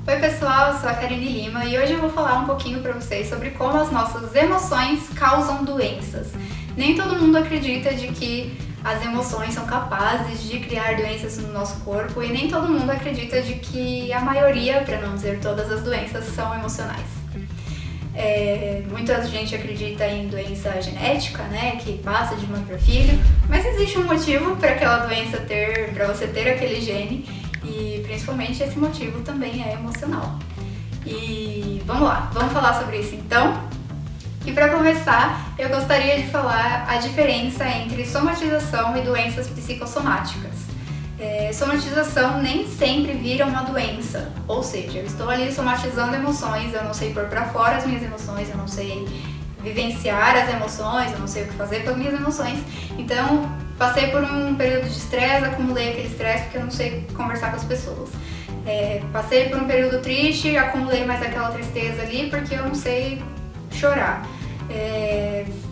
Oi pessoal, eu sou a Karine Lima e hoje eu vou falar um pouquinho para vocês sobre como as nossas emoções causam doenças. Nem todo mundo acredita de que as emoções são capazes de criar doenças no nosso corpo e nem todo mundo acredita de que a maioria, para não dizer todas as doenças, são emocionais. Muita gente acredita em doença genética, né, que passa de mãe para filho, mas existe um motivo para aquela doença para você ter aquele gene. E principalmente esse motivo também é emocional. E vamos lá, vamos falar sobre isso então. E para começar, eu gostaria de falar a diferença entre somatização e doenças psicossomáticas. Somatização nem sempre vira uma doença, ou seja, eu estou ali somatizando emoções, eu não sei pôr para fora as minhas emoções, eu não sei vivenciar as emoções, eu não sei o que fazer com as minhas emoções. Então, passei por um período de estresse, acumulei aquele estresse porque eu não sei conversar com as pessoas. Passei por um período triste, acumulei mais aquela tristeza ali porque eu não sei chorar.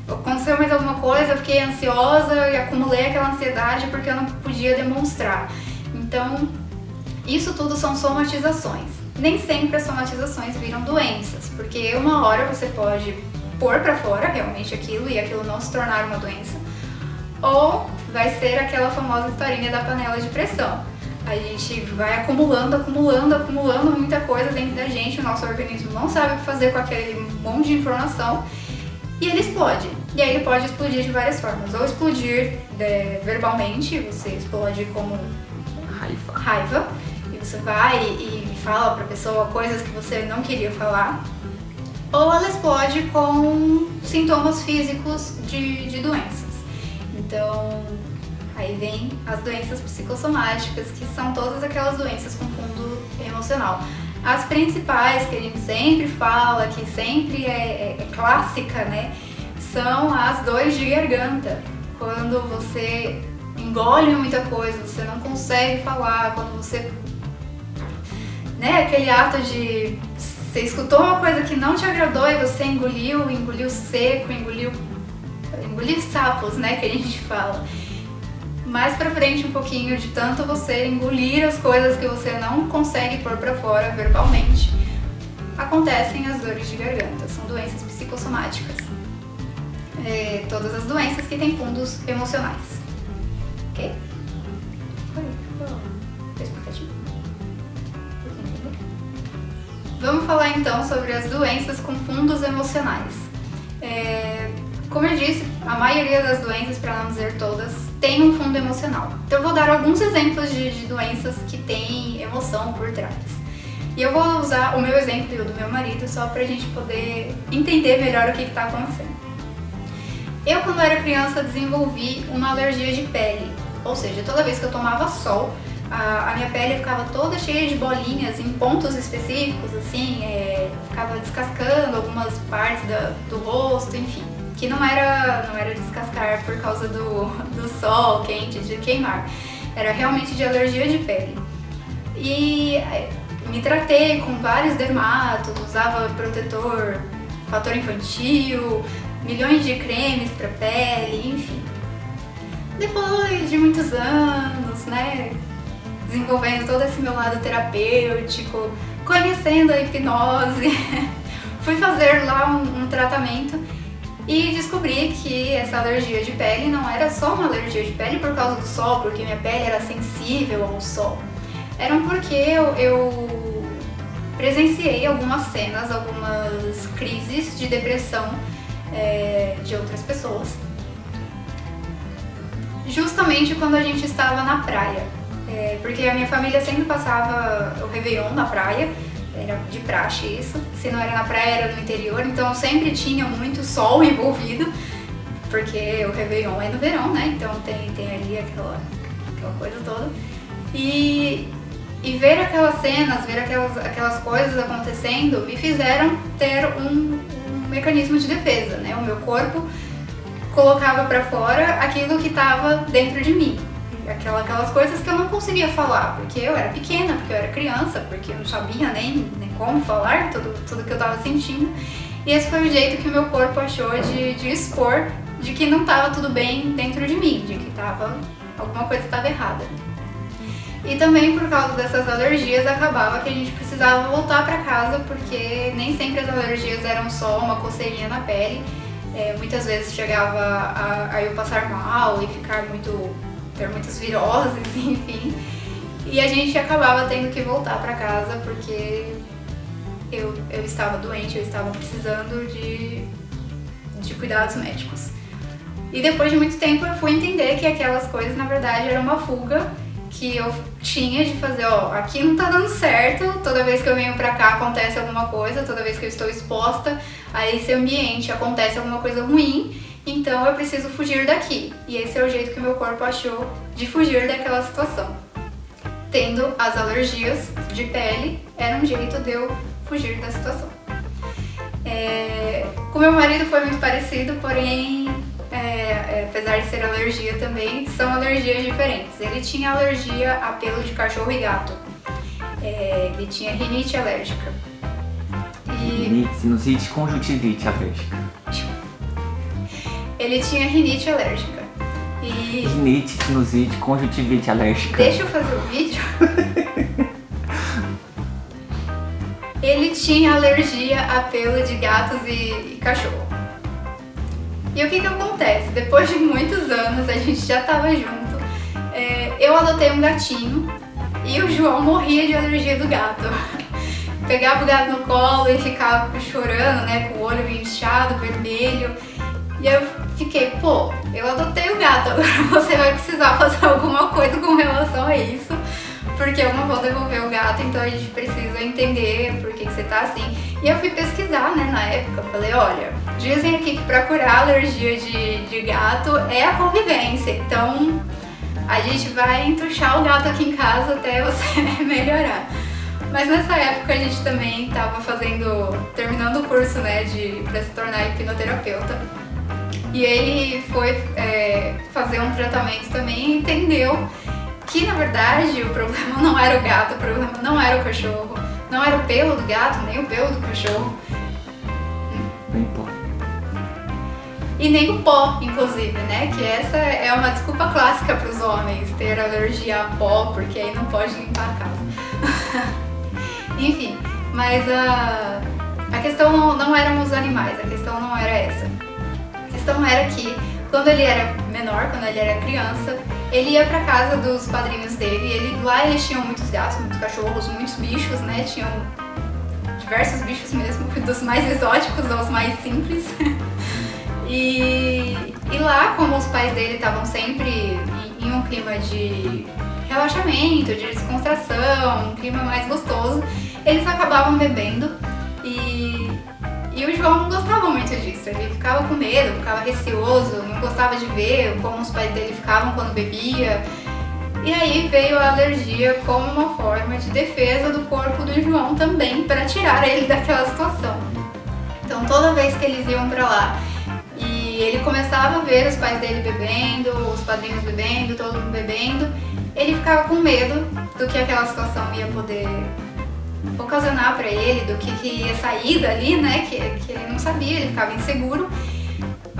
Aconteceu mais alguma coisa, eu fiquei ansiosa e acumulei aquela ansiedade porque eu não podia demonstrar. Então, isso tudo são somatizações. Nem sempre as somatizações viram doenças, porque uma hora você pode pôr pra fora realmente aquilo e aquilo não se tornar uma doença, ou vai ser aquela famosa historinha da panela de pressão. A gente vai acumulando muita coisa dentro da gente, o nosso organismo não sabe o que fazer com aquele monte de informação e ele explode. E aí ele pode explodir de várias formas, ou explodir verbalmente, você explode como raiva e você vai e fala pra pessoa coisas que você não queria falar, ou ela explode com sintomas físicos de doenças. Então, aí vem as doenças psicossomáticas, que são todas aquelas doenças com fundo emocional. As principais, que a gente sempre fala, que sempre é clássica, né, são as dores de garganta. Quando você engole muita coisa, você não consegue falar, quando você... aquele ato de... Você escutou uma coisa que não te agradou e você engoliu seco, engoliu sapos, né, que a gente fala. Mais pra frente um pouquinho, de tanto você engolir as coisas que você não consegue pôr pra fora verbalmente, acontecem as dores de garganta. São doenças psicossomáticas. Todas as doenças que têm fundos emocionais. Ok? Foi explicativo? Vamos falar então sobre as doenças com fundos emocionais. Como eu disse, a maioria das doenças, para não dizer todas, tem um fundo emocional. Então eu vou dar alguns exemplos de doenças que têm emoção por trás. E eu vou usar o meu exemplo e o do meu marido só pra gente poder entender melhor o que está acontecendo. Eu, quando era criança, desenvolvi uma alergia de pele. Ou seja, toda vez que eu tomava sol, a minha pele ficava toda cheia de bolinhas em pontos específicos, assim, ficava descascando algumas partes do rosto, enfim. Que não era descascar por causa do sol quente, de queimar. Era realmente de alergia de pele. E me tratei com vários dermatos, usava protetor, fator infantil, milhões de cremes para pele, enfim. Depois de muitos anos, né, desenvolvendo todo esse meu lado terapêutico, conhecendo a hipnose, fui fazer lá um tratamento e descobri que essa alergia de pele não era só uma alergia de pele por causa do sol, porque minha pele era sensível ao sol. Era porque eu presenciei algumas cenas, algumas crises de depressão de outras pessoas. Justamente quando a gente estava na praia. Porque a minha família sempre passava o Réveillon na praia, era de praxe isso, se não era na praia era no interior, então eu sempre tinha muito sol envolvido, porque o Réveillon é no verão, né, então tem ali aquela coisa toda, e ver aquelas cenas, ver aquelas coisas acontecendo, me fizeram ter um mecanismo de defesa, né, o meu corpo colocava pra fora aquilo que estava dentro de mim. Aquelas coisas que eu não conseguia falar, porque eu era pequena, porque eu era criança, porque eu não sabia nem como falar tudo que eu tava sentindo. E esse foi o jeito que o meu corpo achou de expor de que não tava tudo bem dentro de mim, de que alguma coisa estava errada. E também por causa dessas alergias acabava que a gente precisava voltar para casa, porque nem sempre as alergias eram só uma coceirinha na pele. Muitas vezes chegava a eu passar mal e ter muitas viroses, enfim. E a gente acabava tendo que voltar para casa porque eu estava doente, eu estava precisando de cuidados médicos. E depois de muito tempo eu fui entender que aquelas coisas na verdade eram uma fuga que eu tinha de fazer, aqui não tá dando certo, toda vez que eu venho pra cá acontece alguma coisa, toda vez que eu estou exposta a esse ambiente acontece alguma coisa ruim, então eu preciso fugir daqui. E esse é o jeito que meu corpo achou de fugir daquela situação. Tendo as alergias de pele, era um jeito de eu fugir da situação. Com meu marido foi muito parecido, porém, apesar de ser alergia também, são alergias diferentes. Ele tinha alergia a pelo de cachorro e gato. Ele tinha rinite alérgica. Rinite, sinusite, conjuntivite alérgica. Ele tinha rinite alérgica. Rinite, sinusite, conjuntivite alérgica. Deixa eu fazer o vídeo. Ele tinha alergia a pelo de gatos e cachorro. E o que acontece? Depois de muitos anos, a gente já estava junto, eu adotei um gatinho e o João morria de alergia do gato. Pegava o gato no colo e ficava chorando, né, com o olho inchado, vermelho. E eu fiquei, eu adotei o gato, agora você vai precisar fazer alguma coisa com relação a isso, porque eu não vou devolver o gato, então a gente precisa entender por que você tá assim. E eu fui pesquisar, né, na época, falei, olha, dizem aqui que pra curar a alergia de gato é a convivência, então a gente vai entuchar o gato aqui em casa até você melhorar. Mas nessa época a gente também tava terminando o curso, né, pra se tornar hipnoterapeuta. E ele foi fazer um tratamento também e entendeu que, na verdade, o problema não era o gato, o problema não era o cachorro, não era o pelo do gato, nem o pelo do cachorro. Nem pó. E nem o pó, inclusive, né? Que essa é uma desculpa clássica para os homens, ter alergia a pó, porque aí não pode limpar a casa. Enfim, mas a questão não eram os animais, a questão não era essa. A questão era que, quando ele era menor, quando ele era criança, ele ia pra casa dos padrinhos dele, lá eles tinham muitos gatos, muitos cachorros, muitos bichos, né? Tinham diversos bichos mesmo, dos mais exóticos aos mais simples. E lá, como os pais dele estavam sempre em um clima de relaxamento, de descontração, um clima mais gostoso, eles acabavam bebendo e o João não gostava muito disso, ele ficava com medo, ficava receoso, não gostava de ver como os pais dele ficavam quando bebia. E aí veio a alergia como uma forma de defesa do corpo do João também, para tirar ele daquela situação. Então toda vez que eles iam pra lá e ele começava a ver os pais dele bebendo, os padrinhos bebendo, todo mundo bebendo, ele ficava com medo do que aquela situação ia poder ocasionar pra ele, do que ia sair dali, né, que ele não sabia, ele ficava inseguro.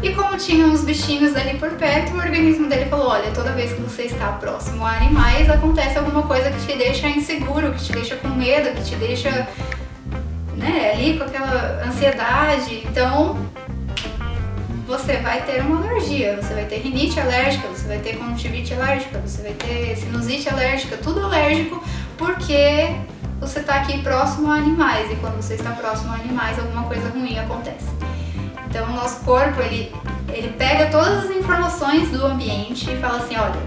E como tinha uns bichinhos ali por perto, o organismo dele falou, olha, toda vez que você está próximo a animais, acontece alguma coisa que te deixa inseguro, que te deixa com medo, que te deixa, né, ali com aquela ansiedade. Então, você vai ter uma alergia, você vai ter rinite alérgica, você vai ter conjuntivite alérgica, você vai ter sinusite alérgica, tudo alérgico, porque você está aqui próximo a animais, e quando você está próximo a animais, alguma coisa ruim acontece. Então o nosso corpo, ele pega todas as informações do ambiente e fala assim, olha,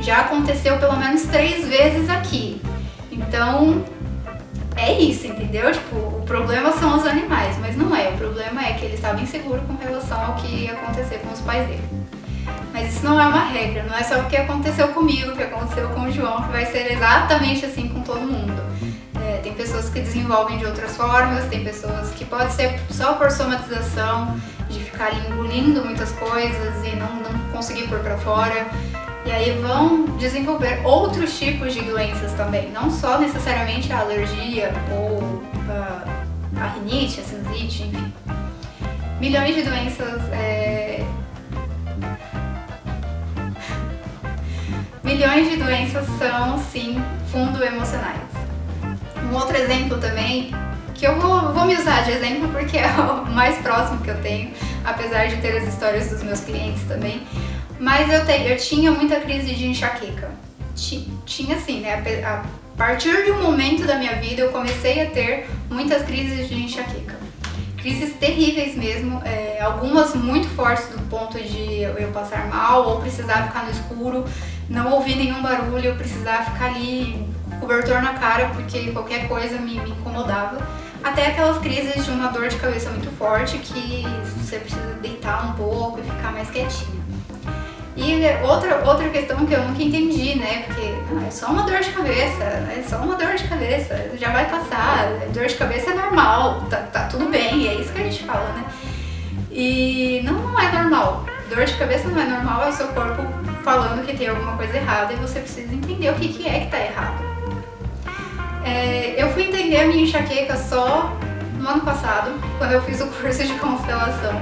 já aconteceu pelo menos 3 vezes aqui, então é isso, entendeu? Tipo, o problema são os animais, mas não é, o problema é que ele estava inseguro com relação ao que ia acontecer com os pais dele. Mas isso não é uma regra, não é só o que aconteceu comigo, o que aconteceu com o João, que vai ser exatamente assim com todo mundo. Tem pessoas que desenvolvem de outras formas, tem pessoas que pode ser só por somatização, de ficar ali engolindo muitas coisas e não conseguir pôr pra fora. E aí vão desenvolver outros tipos de doenças também, não só necessariamente a alergia ou a rinite, a sinusite, enfim. Milhões de doenças milhões de doenças são, sim, fundo emocionais. Um outro exemplo também, que eu vou me usar de exemplo porque é o mais próximo que eu tenho, apesar de ter as histórias dos meus clientes também, mas eu tinha muita crise de enxaqueca. Tinha sim, né? A partir de um momento da minha vida eu comecei a ter muitas crises de enxaqueca. Crises terríveis mesmo, algumas muito fortes do ponto de eu passar mal ou precisar ficar no escuro, não ouvir nenhum barulho, precisar ficar ali, cobertor na cara porque qualquer coisa me incomodava. Até aquelas crises de uma dor de cabeça muito forte que você precisa deitar um pouco e ficar mais quietinha. E outra questão que eu nunca entendi, né? Porque é só uma dor de cabeça, é só uma dor de cabeça, já vai passar, dor de cabeça é normal, tá tudo bem, é isso que a gente fala, né? E não é normal. Dor de cabeça não é normal, é o seu corpo falando que tem alguma coisa errada e você precisa entender o que é que tá errado. Eu fui entender a minha enxaqueca só no ano passado, quando eu fiz o curso de constelação,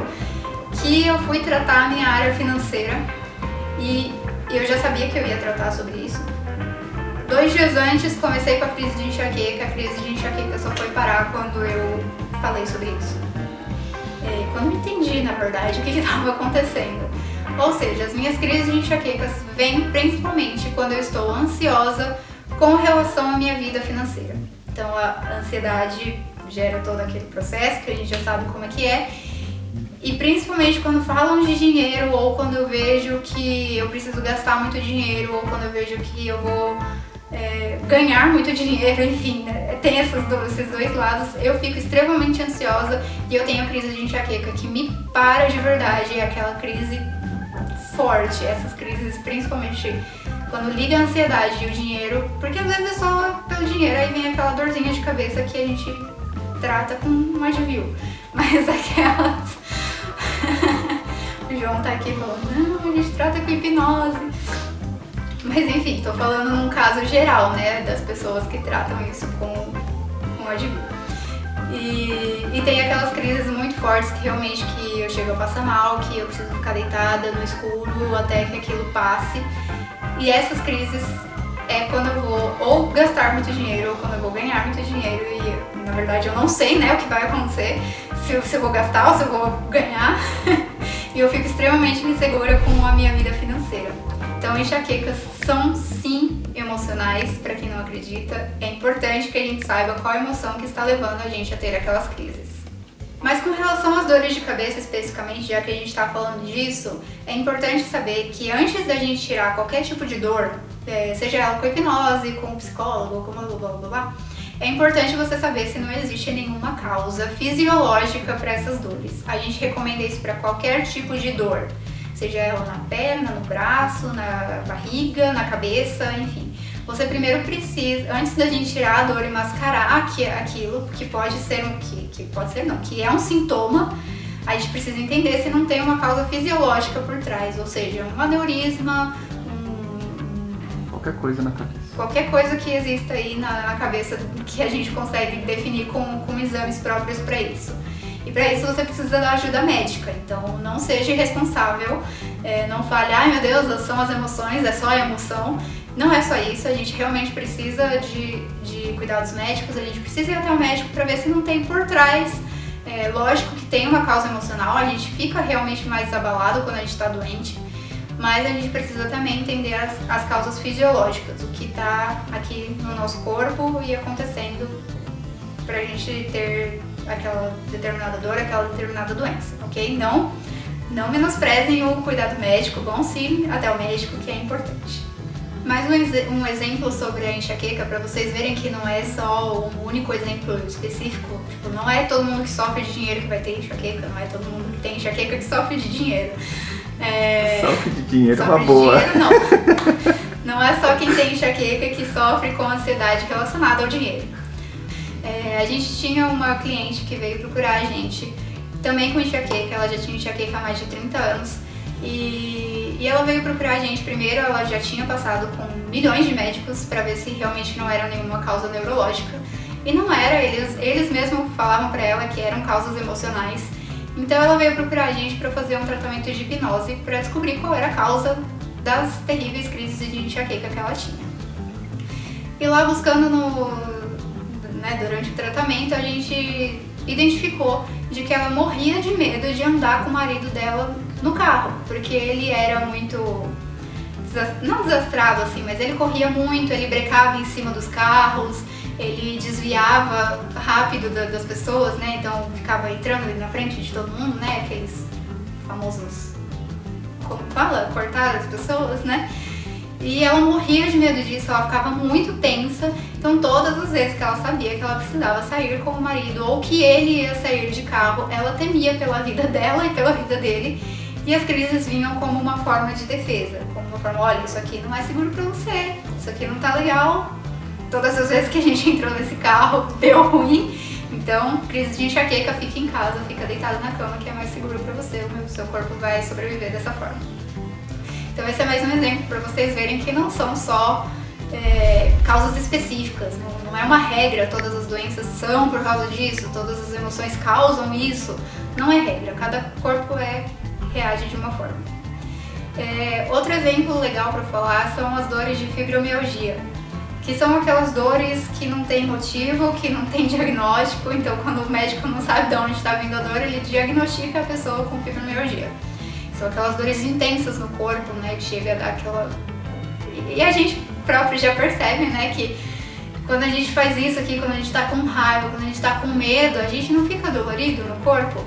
que eu fui tratar a minha área financeira e eu já sabia que eu ia tratar sobre isso. 2 dias antes comecei com a crise de enxaqueca, a crise de enxaqueca só foi parar quando eu falei sobre isso. Quando eu entendi, na verdade, o que estava acontecendo. Ou seja, as minhas crises de enxaquecas vêm principalmente quando eu estou ansiosa com relação à minha vida financeira. Então a ansiedade gera todo aquele processo que a gente já sabe como é que é. E principalmente quando falam de dinheiro ou quando eu vejo que eu preciso gastar muito dinheiro ou quando eu vejo que eu vou ganhar muito dinheiro, enfim, né? Tem esses dois lados, eu fico extremamente ansiosa e eu tenho a crise de enxaqueca que me para de verdade, é aquela crise forte, essas crises principalmente quando liga a ansiedade e o dinheiro, porque às vezes é só pelo dinheiro, aí vem aquela dorzinha de cabeça que a gente trata com um advil, mas aquelas... O João tá aqui falando, não, a gente trata com hipnose. Mas enfim, tô falando num caso geral, né, das pessoas que tratam isso com advil. E tem aquelas crises muito fortes que realmente que eu chego a passar mal, que eu preciso ficar deitada no escuro até que aquilo passe. E essas crises é quando eu vou ou gastar muito dinheiro ou quando eu vou ganhar muito dinheiro e na verdade eu não sei, né, o que vai acontecer, se eu vou gastar ou se eu vou ganhar. E eu fico extremamente insegura com a minha vida financeira. Então enxaquecas são sim emocionais, para quem não acredita. É importante que a gente saiba qual emoção que está levando a gente a ter aquelas crises. Mas com relação às dores de cabeça especificamente, já que a gente está falando disso, é importante saber que antes da gente tirar qualquer tipo de dor, seja ela com hipnose, com psicólogo, ou com blá blá blá blá, é importante você saber se não existe nenhuma causa fisiológica para essas dores. A gente recomenda isso para qualquer tipo de dor, seja ela na perna, no braço, na barriga, na cabeça, enfim. Você primeiro precisa, antes da gente tirar a dor e mascarar aquilo, que pode ser que é um sintoma, a gente precisa entender se não tem uma causa fisiológica por trás, ou seja, um aneurisma, qualquer coisa na cabeça. Qualquer coisa que exista aí na cabeça que a gente consegue definir com exames próprios para isso. E para isso você precisa da ajuda médica, então não seja irresponsável, não fale, ai meu Deus, são as emoções, é só a emoção. Não é só isso, a gente realmente precisa de cuidados médicos, a gente precisa ir até o médico para ver se não tem por trás. Lógico que tem uma causa emocional, a gente fica realmente mais abalado quando a gente está doente, mas a gente precisa também entender as causas fisiológicas, o que está aqui no nosso corpo e acontecendo pra gente ter aquela determinada dor, aquela determinada doença, ok? Não menosprezem o cuidado médico, vão sim até o médico, que é importante. Mais um exemplo sobre a enxaqueca, para vocês verem que não é só um único exemplo específico, tipo, não é todo mundo que sofre de dinheiro que vai ter enxaqueca, não é todo mundo que tem enxaqueca que sofre de dinheiro. Sofre de dinheiro é uma boa. Dinheiro, não é só quem tem enxaqueca que sofre com ansiedade relacionada ao dinheiro. A gente tinha uma cliente que veio procurar a gente também com enxaqueca, ela já tinha enxaqueca há mais de 30 anos e ela veio procurar a gente primeiro, ela já tinha passado com milhões de médicos para ver se realmente não era nenhuma causa neurológica e não era, eles mesmos falavam para ela que eram causas emocionais. Então ela veio procurar a gente para fazer um tratamento de hipnose para descobrir qual era a causa das terríveis crises de enxaqueca que ela tinha. E lá buscando durante o tratamento, a gente identificou de que ela morria de medo de andar com o marido dela no carro, porque ele era muito, não desastrado assim, mas ele corria muito, ele brecava em cima dos carros, ele desviava rápido das pessoas, né? Então ficava entrando ali na frente de todo mundo, né? Aqueles famosos, como fala? Cortar as pessoas, né? E ela morria de medo disso, ela ficava muito tensa. Então todas as vezes que ela sabia que ela precisava sair com o marido ou que ele ia sair de carro, ela temia pela vida dela e pela vida dele. E as crises vinham como uma forma de defesa, como uma forma, olha, isso aqui não é seguro pra você, isso aqui não tá legal. Todas as vezes que a gente entrou nesse carro, deu ruim. Então, crise de enxaqueca, fica em casa, fica deitado na cama, que é mais seguro pra você, o seu corpo vai sobreviver dessa forma. Então esse é mais um exemplo para vocês verem que não são só causas específicas, não é uma regra, todas as doenças são por causa disso, todas as emoções causam isso, não é regra, cada corpo reage de uma forma. Outro exemplo legal para falar são as dores de fibromialgia, que são aquelas dores que não tem motivo, que não tem diagnóstico, então quando o médico não sabe de onde está vindo a dor, ele diagnostica a pessoa com fibromialgia. São aquelas dores intensas no corpo, né, que chega a dar aquela... E a gente próprio já percebe, né, que quando a gente faz isso aqui, quando a gente tá com raiva, quando a gente tá com medo, a gente não fica dolorido no corpo?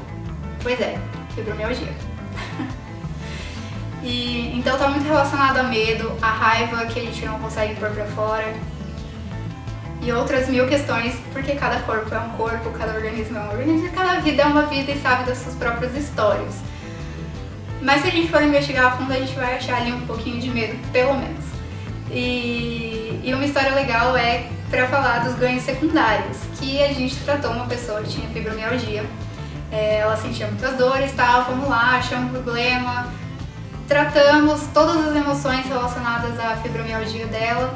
Pois é, fibromialgia. E então tá muito relacionado a medo, a raiva que a gente não consegue pôr pra fora e outras mil questões, porque cada corpo é um corpo, cada organismo é um organismo, cada vida é uma vida e sabe das suas próprias histórias. Mas se a gente for investigar a fundo, a gente vai achar ali um pouquinho de medo, pelo menos. E uma história legal é para falar dos ganhos secundários, que a gente tratou uma pessoa que tinha fibromialgia, ela sentia muitas dores, tal, fomos lá, achamos um problema, tratamos todas as emoções relacionadas à fibromialgia dela,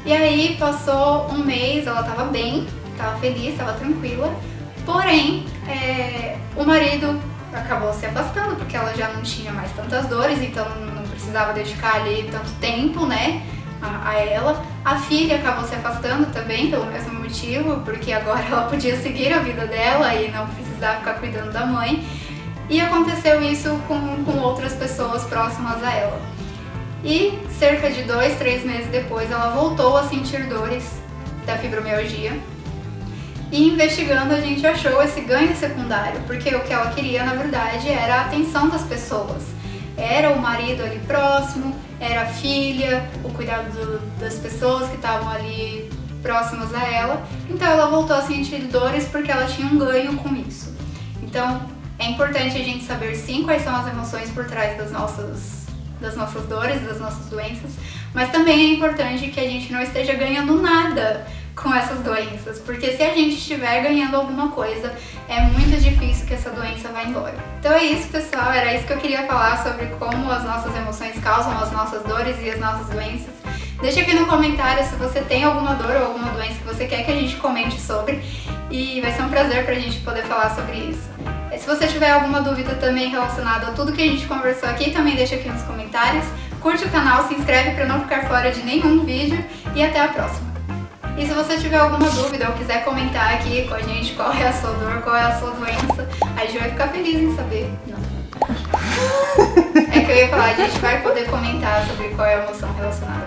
e aí passou um mês, ela estava bem, estava feliz, estava tranquila, porém o marido acabou se afastando porque ela já não tinha mais tantas dores, então não precisava dedicar ali tanto tempo, né, a ela. A filha acabou se afastando também pelo mesmo motivo, porque agora ela podia seguir a vida dela e não precisava ficar cuidando da mãe. E aconteceu isso com outras pessoas próximas a ela. E cerca de 2, 3 meses depois ela voltou a sentir dores da fibromialgia. E investigando a gente achou esse ganho secundário, porque o que ela queria na verdade era a atenção das pessoas. Era o marido ali próximo, era a filha, o cuidado das pessoas que estavam ali próximas a ela. Então ela voltou a sentir dores porque ela tinha um ganho com isso. Então é importante a gente saber sim quais são as emoções por trás das nossas dores, das nossas doenças, mas também é importante que a gente não esteja ganhando nada com essas doenças, porque se a gente estiver ganhando alguma coisa, é muito difícil que essa doença vá embora. Então é isso, pessoal, era isso que eu queria falar sobre como as nossas emoções causam as nossas dores e as nossas doenças. Deixa aqui no comentário se você tem alguma dor ou alguma doença que você quer que a gente comente sobre, e vai ser um prazer pra gente poder falar sobre isso. Se você tiver alguma dúvida também relacionada a tudo que a gente conversou aqui, também deixa aqui nos comentários. Curte o canal, se inscreve para não ficar fora de nenhum vídeo e até a próxima. E se você tiver alguma dúvida ou quiser comentar aqui com a gente qual é a sua dor, qual é a sua doença, a gente vai ficar feliz em saber. Não. É que eu ia falar, a gente vai poder comentar sobre qual é a emoção relacionada